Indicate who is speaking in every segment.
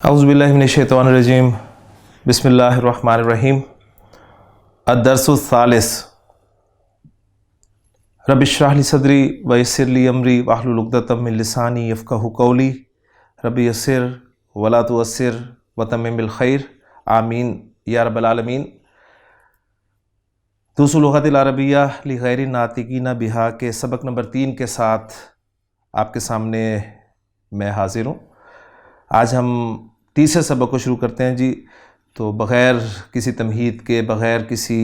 Speaker 1: औज़ुबिल्लाहि मिनश्शैतानिर्रजीम बिस्मिल्लाहिर्रहमानिर्रहीम अद-दर्सुस्सालिस रब्बि इश्रह ली सदरी व यस्सिर ली अमरी वहलुल उक़दतम मिन लिसानी यफ़क़हू क़ौली रब्बि यस्सिर वला तुअस्सिर व तम्मिम बिल खैर आमीन या रब्बल आलमीन। दुरूसुल लुग़तिल अरबिय्या लि गैरि नातिक़ीन बिहा के सबक नंबर 3 के साथ आपके सामने मैं हाज़िर हूँ। आज हम तीसरे सबक को शुरू करते हैं जी। तो बग़ैर किसी तमहीद के, बग़ैर किसी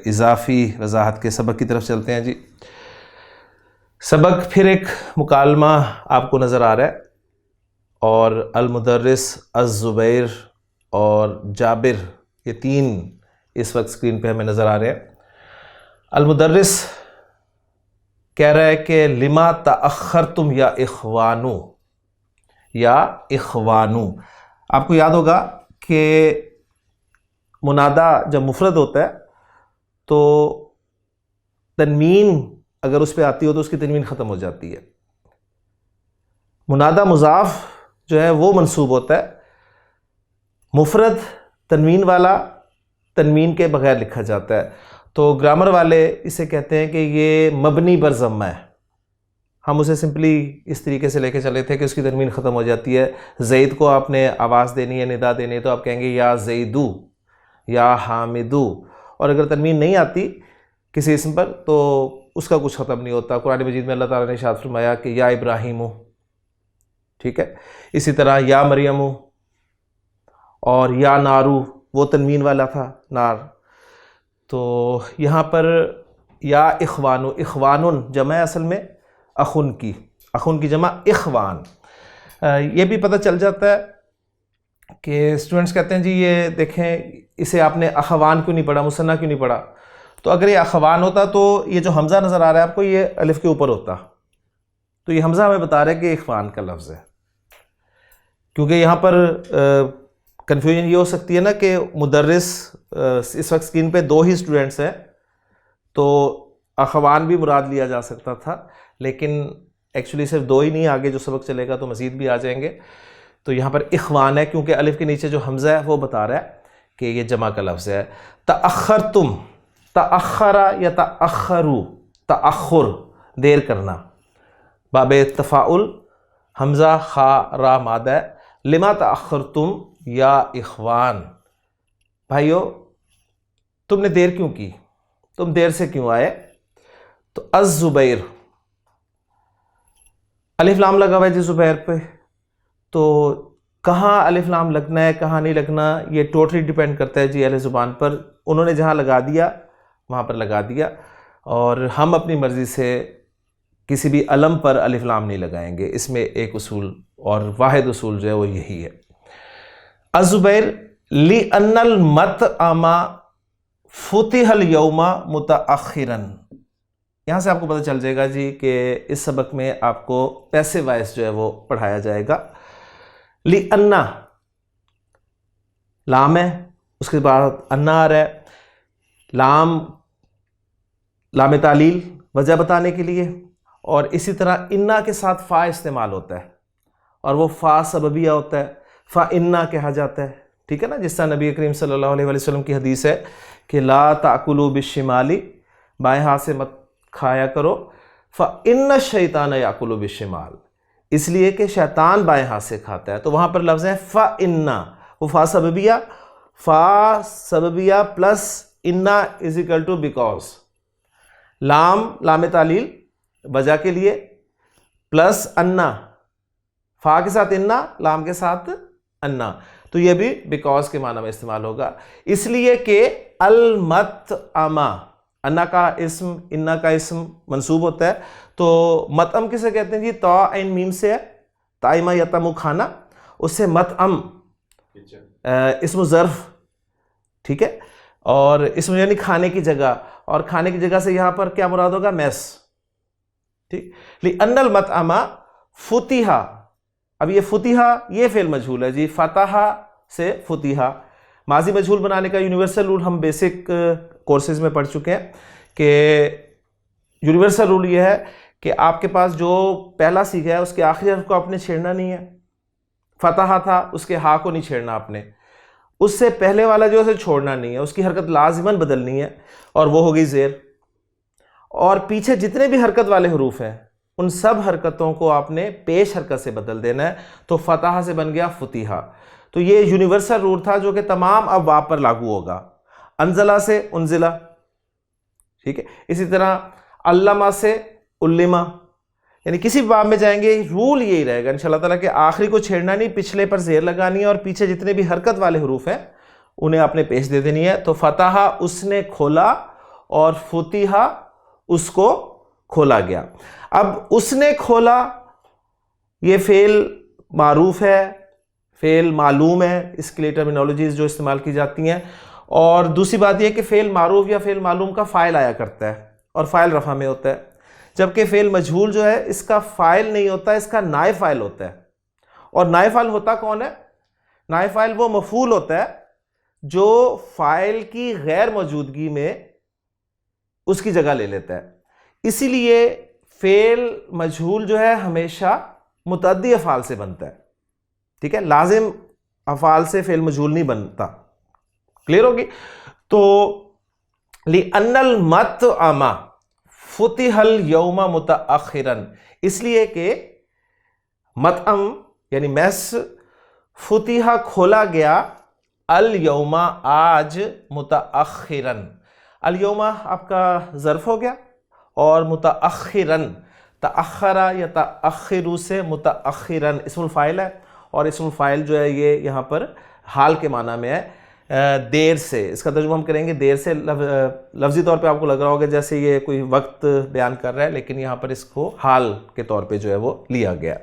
Speaker 1: इजाफ़ी वजाहत के सबक की तरफ चलते हैं जी। सबक फिर एक मुकालमा आपको नज़र आ रहा है और अल-मुदर्रिस, अज़-ज़ुबैर और जाबिर, ये तीन इस वक्त स्क्रीन पे हमें नज़र आ रहे हैं। अल-मुदर्रिस कह रहा है कि लिमा तअख़्ख़रतुम या इख़वानू या इख़वानू। आपको याद होगा कि मुनादा जब मुफ़रद होता है तो तन्वीन अगर उस पर आती हो तो उसकी तन्वीन ख़त्म हो जाती है। मुनादा मुज़ाफ़ जो है वो मंसूब होता है, मुफ़रद तन्वीन वाला तन्वीन के बग़ैर लिखा जाता है। तो ग्रामर वाले इसे कहते हैं कि ये मबनी बर ज़म्मा है। हम उसे सिंपली इस तरीके से लेके चले थे कि उसकी तन्वीन ख़त्म हो जाती है। ज़ैद को आपने आवाज़ देनी है, निदा देनी है, तो आप कहेंगे या ज़ैदू या हामिदू। और अगर तन्वीन नहीं आती किसी इसम पर तो उसका कुछ ख़त्म नहीं होता। कुरान मजीद में अल्लाह ताला ने इरशाद फरमाया कि या इब्राहीमु, ठीक है। इसी तरह या मरियमु और या नारू, वो तन्वीन वाला था, नार। तो यहाँ पर या इख़वानु, इख़वानुन जमा असल में अखुन की जमा इख़वान। ये भी पता चल जाता है कि स्टूडेंट्स कहते हैं जी ये देखें इसे आपने अख़वान क्यों नहीं पढ़ा, मुसन्ना क्यों नहीं पढ़ा। तो अगर ये अख़वान होता तो ये जो हमज़ा नज़र आ रहा है आपको, ये अलिफ़ के ऊपर होता। तो ये हमज़ा हमें बता रहा है कि इख़वान का लफ्ज़ है। क्योंकि यहाँ पर कन्फ्यूजन ये हो सकती है ना कि मुदर्रिस, इस वक्त स्क्रीन पे 2 ही स्टूडेंट्स हैं तो अख़वान भी मुराद लिया जा सकता था, लेकिन एक्चुअली सिर्फ 2 ही नहीं, आगे जो सबक चलेगा तो मज़ीद भी आ जाएंगे। तो यहाँ पर इख़वान है क्योंकि अलिफ़ के नीचे जो हमज़ा है वो बता रहा है कि ये जमा का लफ्ज़ है। तअख़्ख़रतुम, तअख़्ख़रा या तअख़्ख़रू, तअख़्ख़ुर देर करना, बाबे तफ़ाउल, हमज़ा खा रा मादा। लिमा तअख़्ख़रतुम या इख़वान, भाइयों तुमने देर क्यों की, तुम देर से क्यों आए। तो अज़-ज़ुबैर, अलिफ लाम लगा हुआ है जी ज़ुबैर पे। तो कहाँ अलिफ लाम लगना है, कहाँ नहीं लगना, ये टोटली डिपेंड करता है जी अहले ज़ुबान पर। उन्होंने जहाँ लगा दिया वहाँ पर लगा दिया, और हम अपनी मर्ज़ी से किसी भी अलम पर अलिफ लाम नहीं लगाएंगे। इसमें एक उसूल और वाहिद उसूल जो है वो यही है। अज़-ज़ुबैर ली अन्नल मतअमा फुतिहल यौमा मुतअख़िरन। यहाँ से आपको पता चल जाएगा जी कि इस सबक में आपको पैसिव वॉइस जो है वो पढ़ाया जाएगा। ली अन्ना, लाम है, उसके बाद अन्ना आ रहा है। लाम तालील, वजह बताने के लिए। और इसी तरह इन्ना के साथ फ़ा इस्तेमाल होता है और वो फ़ा सबबिया होता है, फ़ा इन्ना कहा जाता है, ठीक है ना। जिस तरह नबी करीम सल्लल्लाहु अलैहि वसल्लम की हदीस है कि ला ताकुलू बिश्शिमाली, बाएं हाथ से मत खाया करो। फ़इन्न शैतान याकुलु बिश्शिमाल, इसलिए कि शैतान बाएं हाथ से खाता है। तो वहाँ पर लफ्ज़ है फ़इन्ना, वो फ़ा सबबिया प्लस इन्ना इज इक्वल टू बिकॉज। लाम तालील वजह के लिए, प्लस अन्ना, फ़ा के साथ इन्ना, लाम के साथ अन्ना, तो ये भी बिकॉज के माना में इस्तेमाल होगा। इसलिए कि अल मतअमा, अन्ना का इस्म, इन्ना का इस्म मंसूब होता है। तो मतअम किसे कहते हैं जी, ता ऐन मीम से है, ताइमा यतमु खाना, उससे मतअम इस्म ज़र्फ़, ठीक है। और इसमें यानी खाने की जगह, और खाने की जगह से यहाँ पर क्या मुराद होगा, मैस, ठीक। ली अन्नल मतअमा फुतिहा, अब ये फुतिहा ये फेल मजहूल है जी, फतहा से फुतिहा। माजी मजहूल बनाने का यूनिवर्सल रूल हम बेसिक कोर्सेज में पढ़ चुके हैं कि यूनिवर्सल रूल ये है कि आपके पास जो पहला सीखा है उसके आखिरी हर्फ को आपने छेड़ना नहीं है। फतहा था, उसके हा को नहीं छेड़ना आपने, उससे पहले वाला जो है उसे छोड़ना नहीं है, उसकी हरकत लाजिमन बदलनी है और वो होगी ज़ेर। और पीछे जितने भी हरकत वाले हरूफ हैं उन सब हरकतों को आपने पेश हरकत से बदल देना है। तो फतहा से बन गया फुतिहा। तो ये यूनिवर्सल रूल था जो कि तमाम अब वाप पर लागू होगा। अनजला से उनजिला, ठीक है। इसी तरह अल्लमा से उल्लिमा, यानी किसी भी बाब में जाएंगे रूल यही रहेगा इंशाअल्लाह ताला कि आखिरी को छेड़ना नहीं, पिछले पर ज़ेर लगानी है और पीछे जितने भी हरकत वाले हरूफ हैं उन्हें आपने पेश दे देनी है। तो फतहा उसने खोला और फुतिहा उसको खोला गया। अब उसने खोला ये फेल मारूफ है, फेल मालूम है, इसके लिए टर्मिनोलॉजीज जो इस्तेमाल की जाती हैं। और दूसरी बात यह कि फेल मारूफ या फेल मालूम का फ़ाइल आया करता है और फ़ाइल रफ़ा में होता है, जबकि फेल मजहूल जो है इसका फ़ाइल नहीं होता, इसका नायब फ़ाइल होता है। और नायब फ़ाइल होता कौन है? नायब फ़ाइल वो मफ़ूल होता है जो फ़ाइल की गैर मौजूदगी में उसकी जगह ले लेता है। इसीलिए फेल मजहूल जो है हमेशा मुतअद्दी अफ़ाल से बनता है, ठीक है, लाजिम अफ़ाल से फेल मजहूल नहीं बनता। क्लियर होगी? तो लिअन्नल मतअमा फुतिहल यौमा मुतअखिरन, इसलिए कि मतअम यानी मैस फुतिहा खोला गया अल यौमा आज मुतअखिरन। अल यौमा आपका ज़र्फ़ हो गया और मुतअखिरन तअखरा या तअखिरु से मुतअखिरन इस्मुल फ़ाइल है और इस्मुल फ़ाइल जो है ये यहाँ पर हाल के माना में है, देर से। इसका तर्जुमा हम करेंगे देर से। लफ्ज़ी तौर पे आपको लग रहा होगा जैसे ये कोई वक्त बयान कर रहा है, लेकिन यहाँ पर इसको हाल के तौर पे जो है वो लिया गया।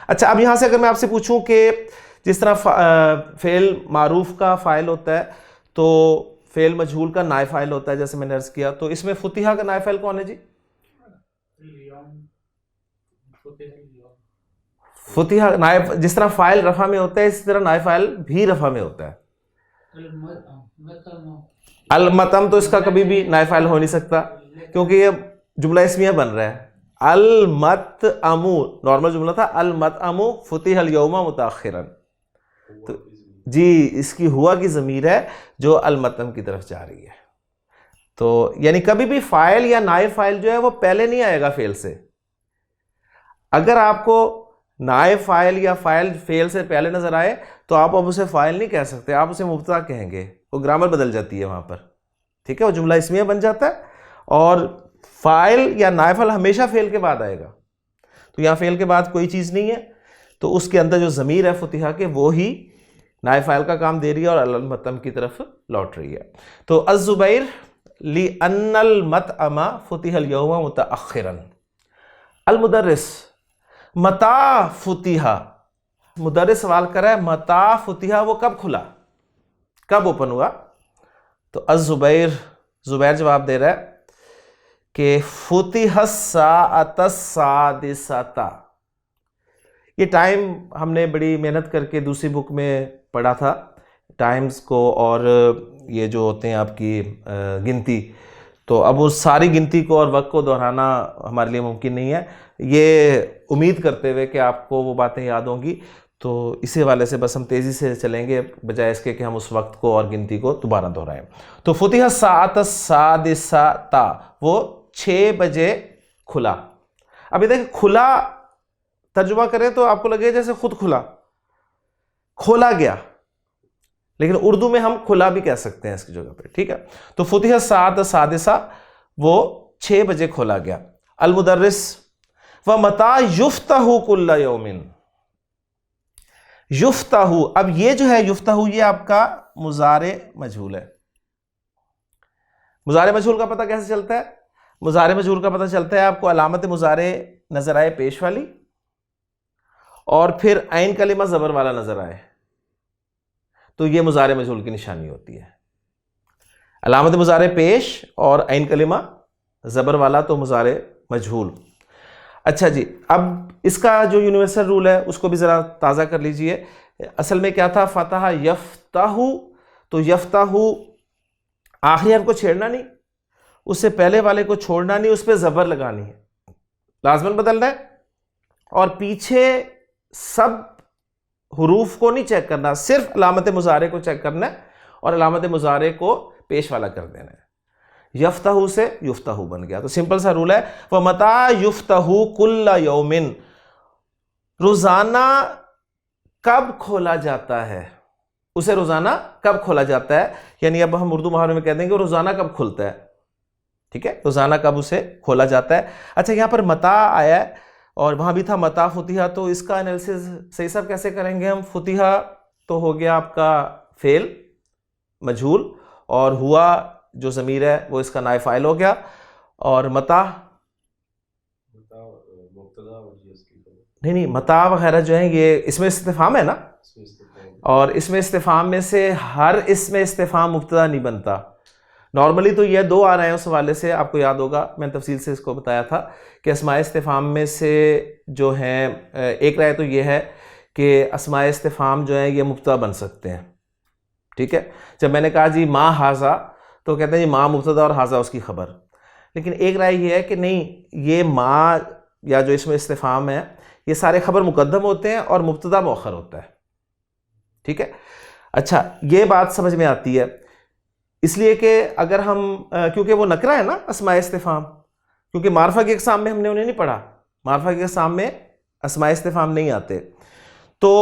Speaker 1: अच्छा, अब यहाँ से अगर मैं आपसे पूछूं कि जिस तरह फ़ेल मारूफ का फ़ाइल होता है तो फ़ेल मजहूल का नायब फ़ाइल होता है, जैसे मैंने अर्ज़ किया, तो इसमें फुतिहा का नायब फ़ाइल कौन है जी? फुतिहा नायब, जिस तरह फ़ाइल रफ़ा में होता है इसी तरह नायब फ़ाइल भी रफ़ा में होता है। अल-मतम तो इसका कभी भी नायब फ़ाइल हो नहीं सकता क्योंकि ये जुमला इस्मिया बन रहा है। अल-मतअमु नॉर्मल जुमला था, अल-मतअमु फुतिहल यौमा मुतअखिरन, तो जी इसकी हुआ की ज़मीर है जो अल-मतअम की तरफ जा रही है। तो यानी कभी भी फ़ाइल या नायब फ़ाइल जो है वो पहले नहीं आएगा फ़ेल से। अगर आपको नायब फ़ाइल या फ़ाइल फ़ेल से पहले नज़र आए तो आप अब उसे फ़ाइल नहीं कह सकते, आप उसे मुब्तदा कहेंगे, वो ग्रामर बदल जाती है वहाँ पर, ठीक है, वो जुमला इसमिया बन जाता है और फ़ाइल या नायब फ़ाइल हमेशा फ़ेल के बाद आएगा। तो यहाँ फ़ेल के बाद कोई चीज़ नहीं है, तो उसके अंदर जो ज़मीर है फुतिहा के वो ही नायब फ़ाइल का काम दे रही है और अल-मतअम की तरफ लौट रही है। तो अज़-ज़ुबैर लिअन्नल मतअमा फुतिहल यौमा मुतअखिरन। अल-मुदर्रिस मता फुतिहा, मुदर्रिस सवाल कर रहा है मता फुतिहा, वो कब खुला, कब ओपन हुआ? तो अज़-ज़ुबैर, ज़ुबैर जवाब दे रहा है कि फुतिहा साअत सादिसता। ये टाइम हमने बड़ी मेहनत करके दूसरी बुक में पढ़ा था, टाइम्स को और ये जो होते हैं आपकी गिनती, तो अब उस सारी गिनती को और वक्त को दोहराना हमारे लिए मुमकिन नहीं है। ये उम्मीद करते हुए कि आपको वो बातें याद होंगी, तो इसी हवाले से बस हम तेज़ी से चलेंगे बजाय इसके कि हम उस वक्त को और गिनती को दोबारा दोहराएं। तो फुतिहा साअत सादिसता, वो 6 बजे खुला। अभी देखिए खुला तर्जुमा करें तो आपको लगे जैसे खुद खुला, खोला गया, लेकिन उर्दू में हम खुला भी कह सकते हैं इसकी जगह पे, ठीक है। तो फुतिहा साअत सादिसा, वो 6 बजे खोला गया। अल-मुदर्रिस व मता युफ्तहु कुल्ला यौमिन, युफ्तहु, अब ये जो है युफ्तहु ये आपका मुज़ारे मजहूल है। मुज़ारे मजहूल का पता कैसे चलता है? मुज़ारे मजहूल का पता चलता है आपको अलामत मुज़ारे नजर आए पेश वाली और फिर ऐन कलिमा ज़बर वाला नजर आए, तो ये मुज़ारे मजहूल की निशानी होती है। अलामत मुज़ारे पेश और ऐन कलिमा ज़बर वाला तो मुज़ारे मजहूल। अच्छा जी, अब इसका जो यूनिवर्सल रूल है उसको भी ज़रा ताज़ा कर लीजिए। असल में क्या था? फ़तहा यफ्ताहु, तो यफ्ताहु आखिरी हर्फ को छेड़ना नहीं, उससे पहले वाले को छोड़ना नहीं, उस पर ज़बर लगानी है, लाज़मन बदलना है और पीछे सब हरूफ को नहीं चेक करना, सिर्फ अलामत मुजारे को चेक करना है और अलामत मुजारे को पेश वाला कर देना है। यफ्तहू से युफ्तहू बन गया। तो सिंपल सा रूल है, वह मता युफ्तहू कुल्ला यौमिन, रोजाना कब खोला जाता है, उसे रोजाना कब खोला जाता है, यानी अब हम उर्दू मुहावरे में कह देंगे रोजाना कब खुलता है। ठीक है, रोजाना कब उसे खोला जाता है। अच्छा, यहां पर मता आया है और वहां भी था मता फुतिहा, तो इसका एनालिसिस सही सब कैसे करेंगे हम। फुतिहा तो हो गया आपका फेल मजहूल, और हुआ जो ज़मीर है वो इसका नाइब फाइल हो गया, और मता नहीं मता वगैरह जो है ये इसमें इस्तिफाम है ना, और इसमें इस्तिफाम में से हर इसमें इस्तिफाम मुब्तदा नहीं बनता। नॉर्मली तो ये दो आ रहे हैं, उस हवाले से आपको याद होगा मैंने तफसील से इसको बताया था कि अस्माए इस्तिफाम में से जो हैं, एक राय तो ये है कि अस्माए इस्तिफाम जो है ये मुब्तदा बन सकते हैं। ठीक है, जब मैंने कहा जी माँ हाजा, तो कहते हैं जी माँ मुब्तदा और हाजा उसकी खबर। लेकिन एक राय ये है कि नहीं, ये माँ या जो इसमें इस्तिफाम है ये सारे खबर मुकद्दम होते हैं और मुब्तदा मुअख्खर होता है। ठीक है, अच्छा ये बात समझ में आती है, इसलिए कि अगर हम क्योंकि वो नकरा है ना अस्माए इस्तिफाम, क्योंकि मारफा के इक़साम में हमने उन्हें नहीं पढ़ा, मारफा के इक़साम में अस्माए इस्तिफाम नहीं आते। तो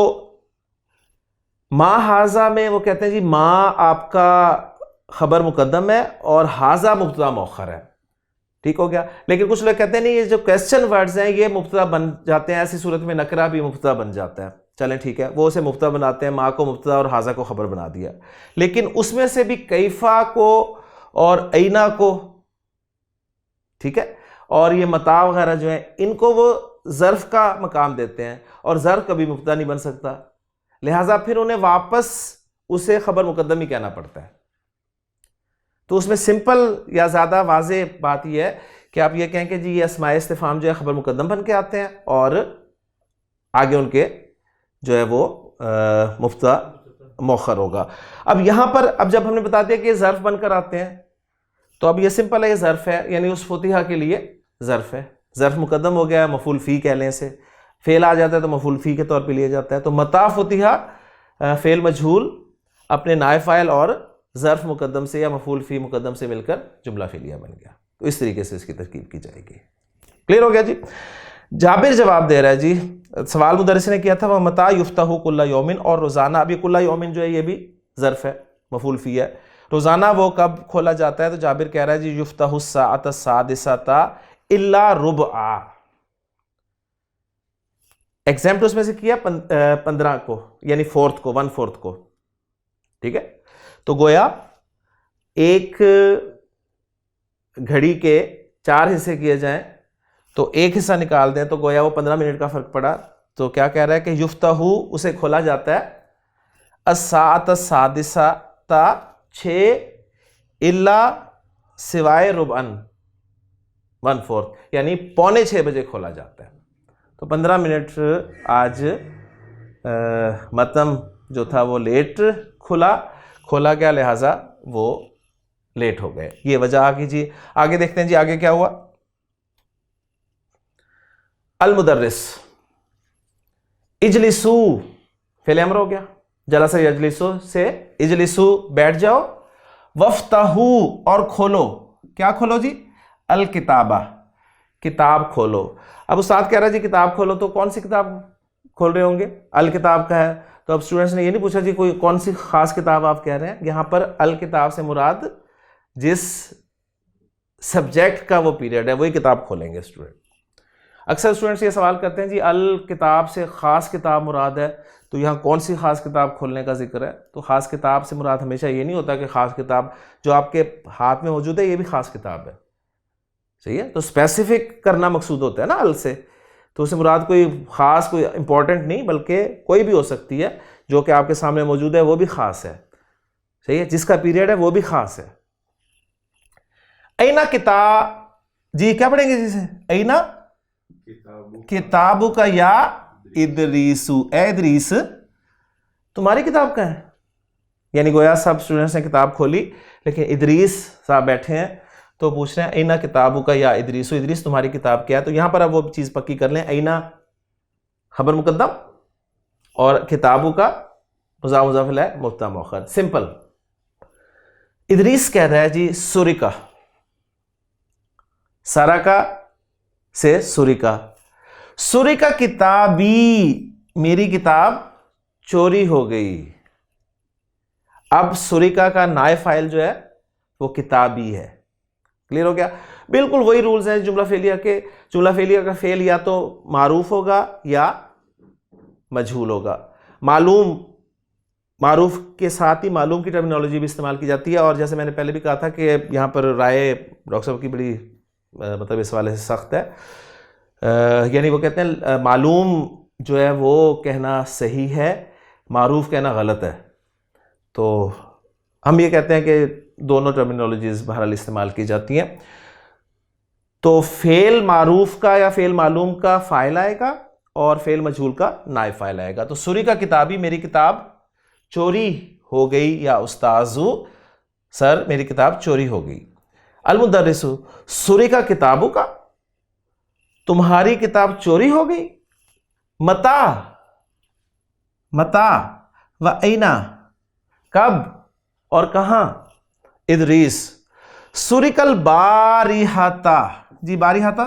Speaker 1: माँ हाजा में वो कहते हैं जी माँ आपका खबर मुकद्दम है और हाजा मुब्तदा मुअख्खर है। ठीक हो गया। लेकिन कुछ लोग कहते हैं नहीं, ये जो क्वेश्चन वर्ड्स हैं ये मुब्तदा बन जाते हैं, ऐसी सूरत में नकरा भी मुब्तदा बन जाता है। चलें ठीक है, वो उसे मुब्तदा बनाते हैं, माँ को मुब्तदा और हाजा को खबर बना दिया। लेकिन उसमें से भी कैफा को और ऐना को, ठीक है, और ये मता वगैरह जो है इनको वो ज़र्फ का मकाम देते हैं, और ज़र्फ कभी मुब्तदा नहीं बन सकता, लिहाजा फिर उन्हें वापस उसे खबर मुकद्दम ही कहना पड़ता है। तो उसमें सिंपल या ज़्यादा वाज़े बात यह है कि आप ये कहें कि जी ये अस्माए इस्तिफाम जो है खबर मुकद्दम बन के आते हैं और आगे उनके जो है वो मुफ्ता मौखर होगा। अब यहाँ पर अब जब हमने बता दिया कि ज़र्फ़ बनकर आते हैं, तो अब ये सिंपल है, ये ज़र्फ़ है, यानी उस फुतिहा के लिए ज़र्फ़ है। ज़र्फ़ मुकद्दम हो गया, मफ़ूल फ़ी कह लें से, फ़ेल आ जाता है तो मफ़ूल फ़ी के तौर पे लिया जाता है। तो मता फुतिहा फ़ेल मजहूल अपने नाइब फ़ाइल और ज़र्फ़ मुकद्दम से या मफ़ूल फ़ी मुकद्दम से मिलकर जुमला फ़िलिया बन गया। तो इस तरीके से इसकी तरकीब की जाएगी। क्लियर हो गया जी। जाबिर जवाब दे रहा है जी, सवाल मुदर्रिस ने किया था, वह मता युफ्तहु कुल्ला यौमिन, और रोज़ाना, अभी कुल्ला यौमिन जो है ये भी ज़र्फ़ है, मफ़ूल फ़ी है, रोज़ाना वो कब खोला जाता है। तो जाबिर कह रहा है जी युफ्तहु साअत सादिसता इल्ला रुबआ। एग्जाम्पल उसमें से किया 15 को, यानी 4th को, 1/4 को। ठीक है, तो गोया एक घड़ी के 4 हिस्से किए जाएं तो एक हिस्सा निकाल दें तो गोया वो 15 मिनट का फ़र्क पड़ा। तो क्या कह रहा है कि युफ्तहु उसे खोला जाता है अस्साअत सादिसता 6 इल्ला सिवाय रुबअन 1/4, यानी 5:45 बजे खोला जाता है। तो 15 मिनट आज मतम जो था वो लेट खोला गया, लिहाजा वो लेट हो गए। ये वजह आ गई जी। आगे देखते हैं जी, आगे क्या हुआ। अल मुदर्रिस इजलिसू फेल अमर हो गया, जलसा यजलिसू से इजलिसू बैठ जाओ, वफ्तहू और खोलो, क्या खोलो जी, अल किताबा किताब खोलो। अब उस्ताद कह रहा है जी किताब खोलो, तो कौन सी किताब खोल रहे होंगे, अल किताब का है। तो अब स्टूडेंट्स ने ये नहीं पूछा जी कोई कौन सी खास किताब आप कह रहे हैं, यहाँ पर अल किताब से मुराद जिस सब्जेक्ट का वो पीरियड है वही किताब खोलेंगे स्टूडेंट। अक्सर स्टूडेंट्स ये सवाल करते हैं जी अल किताब से ख़ास किताब मुराद है, तो यहाँ कौन सी ख़ास किताब खोलने का जिक्र है। तो ख़ास किताब से मुराद हमेशा ये नहीं होता कि ख़ास किताब जो आपके हाथ में मौजूद है ये भी ख़ास किताब है, सही है। तो स्पेसिफिक करना मकसूद होता है ना अल से, तो उससे मुराद कोई ख़ास कोई इंपॉर्टेंट नहीं बल्कि कोई भी हो सकती है जो कि आपके सामने मौजूद है वो भी ख़ास है, सही है, जिसका पीरियड है वो भी ख़ास है। ऐना किताब जी क्या पढ़ेंगे जिसे, ऐना किताबु का या इदरीसु, ए इदरीस तुम्हारी किताब का है, यानी गोया सब स्टूडेंट्स ने किताब खोली लेकिन इदरीस साहब बैठे हैं तो पूछ रहे हैं ऐना किताबु का या इदरीसु, इदरीस तुम्हारी किताब क्या है। तो यहां पर अब वो चीज पक्की कर लें, ऐना खबर मुकद्दम और किताबों का मुज़ाफ मुज़ाफ इलैह मुब्तदा मुअख्खर। सिंपल। इदरीस कह रहा है जी सुरिका, सरका से सुरिका, सुरिका किताबी, मेरी किताब चोरी हो गई। अब सुरिका का नायब फाइल जो है वो किताबी है। क्लियर हो गया? बिल्कुल वही रूल्स हैं जुमला फेलिया के। जुमला फेलिया का फेल या तो मारूफ होगा या मजहूल होगा। मालूम, मारूफ के साथ ही मालूम की टर्मिनोलॉजी भी इस्तेमाल की जाती है। और जैसे मैंने पहले भी कहा था कि यहाँ पर राय डॉक्टर साहब की बड़ी मतलब इस वाले से सख्त है। यानी वो कहते हैं मालूम जो है वो कहना सही है, मारूफ कहना गलत है। तो हम ये कहते हैं कि दोनों टर्मिनोलॉजीज बहरहाल इस्तेमाल की जाती हैं। तो फेल मारूफ का या फेल मालूम का फाइल आएगा और फेल मजहूल का नायब फाइल आएगा। तो सुरी का किताबी, मेरी किताब चोरी हो गई, या उस्ताजु सर मेरी किताब चोरी हो गई। अलमुदर्रिसु सुरी का किताबों का, तुम्हारी किताब चोरी हो गई। मता, मता व ऐना, कब और कहां। इदरीस सुरिकल बारिहाता, जी बारिहाता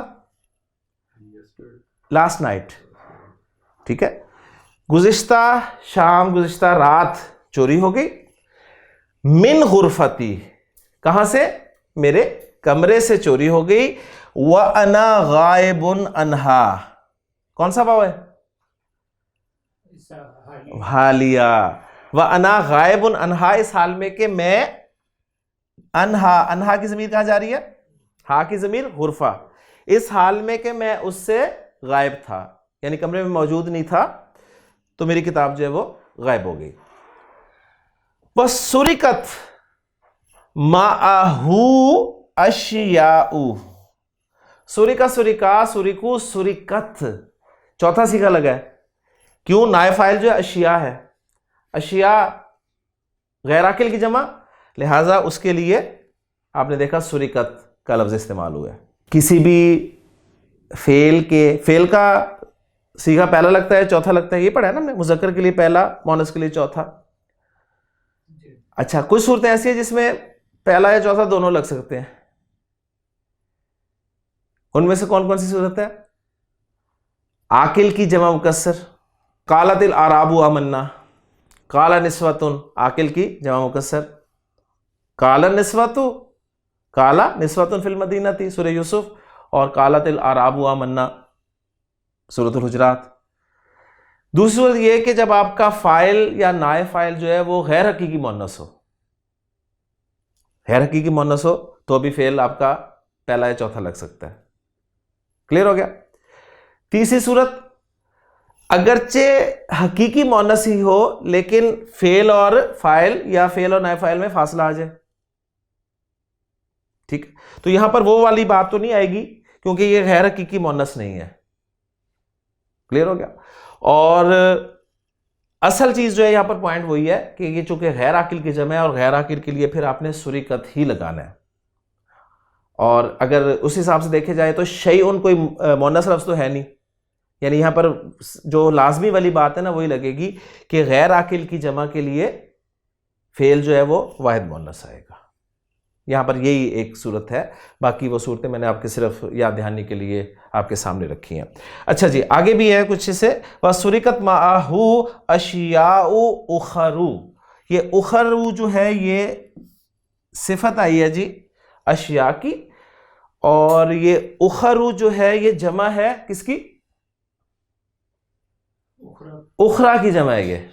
Speaker 1: लास्ट नाइट, ठीक है। गुज़िश्ता शाम, गुज़िश्ता रात चोरी हो गई। मिन गुरफती, कहां से, मेरे कमरे से चोरी हो गई। व अना गायबुन अनहा, कौन सा वाव है, हालिया। व अना गायबुन अनहा, इस हाल में कि मैं, अनहा, अनहा की ज़मीर कहां जा रही है, हा की ज़मीर गुरफा, इस हाल में कि मैं उससे गायब था, यानी कमरे में मौजूद नहीं था, तो मेरी किताब जो है वो गायब हो गई। बस सुरिकत माअहू अशियाउ, सुरिका, सुरिका, सुरिकू, सुरिकत, चौथा सीखा लगा है। क्यों? नायब फाइल जो है अशिया है, अशिया गैर आकिल की जमा, लिहाजा उसके लिए आपने देखा सुरिकत का लफ्ज इस्तेमाल हुआ है। किसी भी फेल के, फेल का सीखा पहला लगता है, चौथा लगता है, ये पढ़ा है ना हमने, मुज़क्कर के लिए पहला, मोनस के लिए चौथा। अच्छा, कुछ सूरतें ऐसी है जिसमें पहला या चौथा दोनों लग सकते हैं, उनमें से कौन कौन सी सूरत है? आकिल की जमा मुकस्सर, कालतिल आराबु आमन्ना, काला निस्वतुन, आकिल की जमा मुकस्सर, काला निस्वतु, काला निस्वतुन फिल मदीना थी सूरह यूसुफ, और कालतिल आराबु आमन्ना सूरतुल हुजरात। दूसरी सूरत यह कि जब आपका फाइल या नायब फाइल जो है वो गैर हकीकी मुन्नस हो, गैर हकीकी मुन्नस हो, तो भी फेल आपका पहला या चौथा लग सकता है। क्लियर हो गया? तीसरी सूरत, अगरचे हकीकी मुन्नस ही हो लेकिन फेल और फाइल या फेल और नायब फाइल में फासला आ जाए, ठीक। तो यहां पर वो वाली बात तो नहीं आएगी क्योंकि ये गैर हकीकी मुन्नस नहीं है। क्लियर हो गया? और असल चीज जो है यहां पर पॉइंट वही है कि ये चूंकि गैर आकिल की जमा है और गैर आकिल के लिए फिर आपने सुरिकत ही लगाना है। और अगर उस हिसाब से देखे जाए तो शैउन कोई मुन्नस लफ्ज़ तो है नहीं, यानी यहां पर जो लाजमी वाली बात है ना वही लगेगी कि गैर आकिल की जमा के लिए फेल जो है वो वाहिद मुन्नस आएगा। यहां पर यही एक सूरत है, बाकी वो सूरतें मैंने आपके सिर्फ याद दहानी के लिए आपके सामने रखी हैं। अच्छा जी, आगे भी है कुछ से, वह सुरिकत माहू अशियाउ उखरू, ये उखरू जो है ये सिफत आई है जी अशिया की, और ये उखरू जो है ये जमा है किसकी, उखरा की जमा है ये,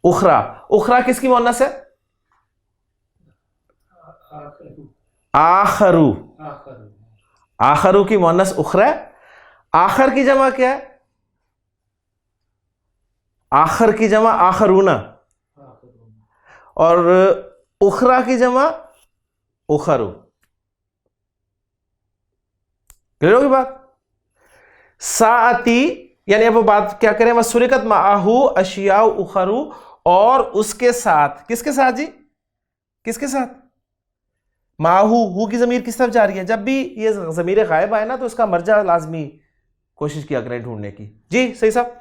Speaker 1: उखरा। उखरा किसकी मुन्नस है? आखरू, आखरू की मुन्नस उखरा है। आखर की जमा क्या है? आखर की जमा आखरूना, और उखरा की जमा उखरू। क्लियर होगी बात? साअती, यानी अब बात क्या करें, वह सुरिकत माहू अशिया उखरू, और उसके साथ, किसके साथ जी, किसके साथ? माहू, हु की जमीर किस तरफ जा रही है? जब भी ये जमीर गायब आए ना तो इसका मर्जा लाजमी कोशिश किया करें ढूंढने की। जी सही साहब,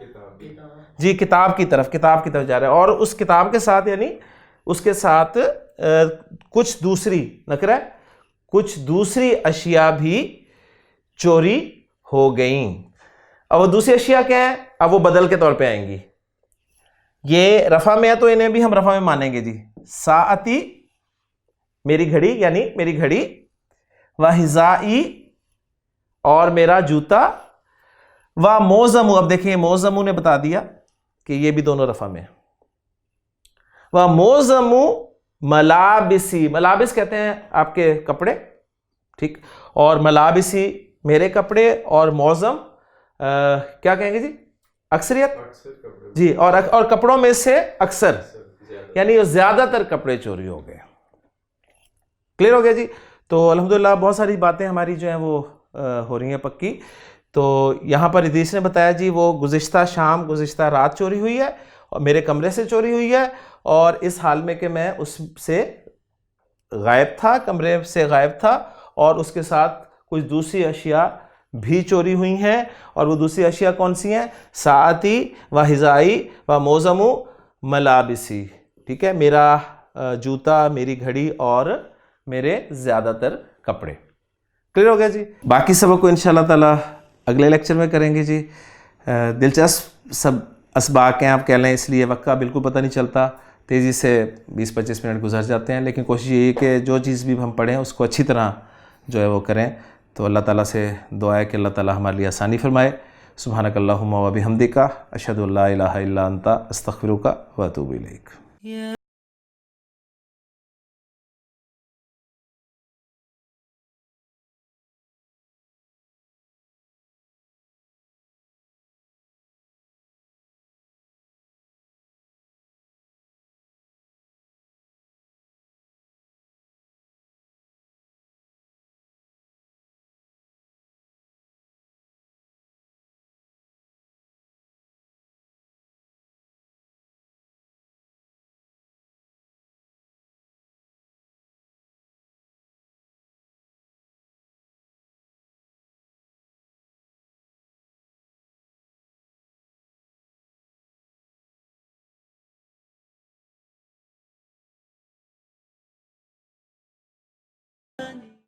Speaker 1: जी किताब की तरफ जा रहे हैं, और उस किताब के साथ यानी उसके साथ कुछ दूसरी नकरा, कुछ दूसरी अशिया भी चोरी हो गई। अब वो दूसरी अशिया क्या है, अब वो बदल के तौर पे आएंगी। ये रफा में है तो इन्हें भी हम रफा में मानेंगे जी। साअती मेरी घड़ी, यानी मेरी घड़ी, व हिजाई और मेरा जूता, व मोजमू, अब देखिए मोजमू ने बता दिया कि ये भी दोनों रफा में। व मोजमू मलाबिसी, मलाबिस कहते हैं आपके कपड़े, ठीक, और मलाबिसी मेरे कपड़े, और मौजम क्या कहेंगे जी, अक्सरियत जी, और कपड़ों में से अक्सर, यानी ज्यादातर कपड़े चोरी हो गए। क्लियर हो गया जी। तो अल्हम्दुलिल्लाह बहुत सारी बातें हमारी जो हैं वो हो रही हैं पक्की। तो यहाँ पर इदरीस ने बताया जी वो गुज़िश्ता शाम, गुज़िश्ता रात चोरी हुई है और मेरे कमरे से चोरी हुई है, और इस हाल में कि मैं उससे गायब था, कमरे से गायब था, और उसके साथ कुछ दूसरी अशिया भी चोरी हुई हैं। और वो दूसरी अशिया कौन सी हैं, साअती व हिजाई व मोज़मू मलाबिसी, ठीक है, मेरा जूता, मेरी घड़ी और मेरे ज़्यादातर कपड़े। क्लियर हो गया जी। बाकी सबक को इंशाअल्लाह ताला अगले लेक्चर में करेंगे जी। दिलचस्प सब असबाक हैं आप कह लें, इसलिए वक्त का बिल्कुल पता नहीं चलता, तेज़ी से 20-25 मिनट गुजर जाते हैं। लेकिन कोशिश यही है कि जो चीज़ भी हम पढ़ें उसको अच्छी तरह जो है वो करें। तो अल्लाह ताला से दुआ है कि अल्लाह ताला हमारे लिए आसानी फरमाए। सुब्हानकल्लाहुम्मा व बिहम्दिका अशहदु अल्ला इलाहा इल्ला अंता अस्तगफिरुका व अतूबु इलैक।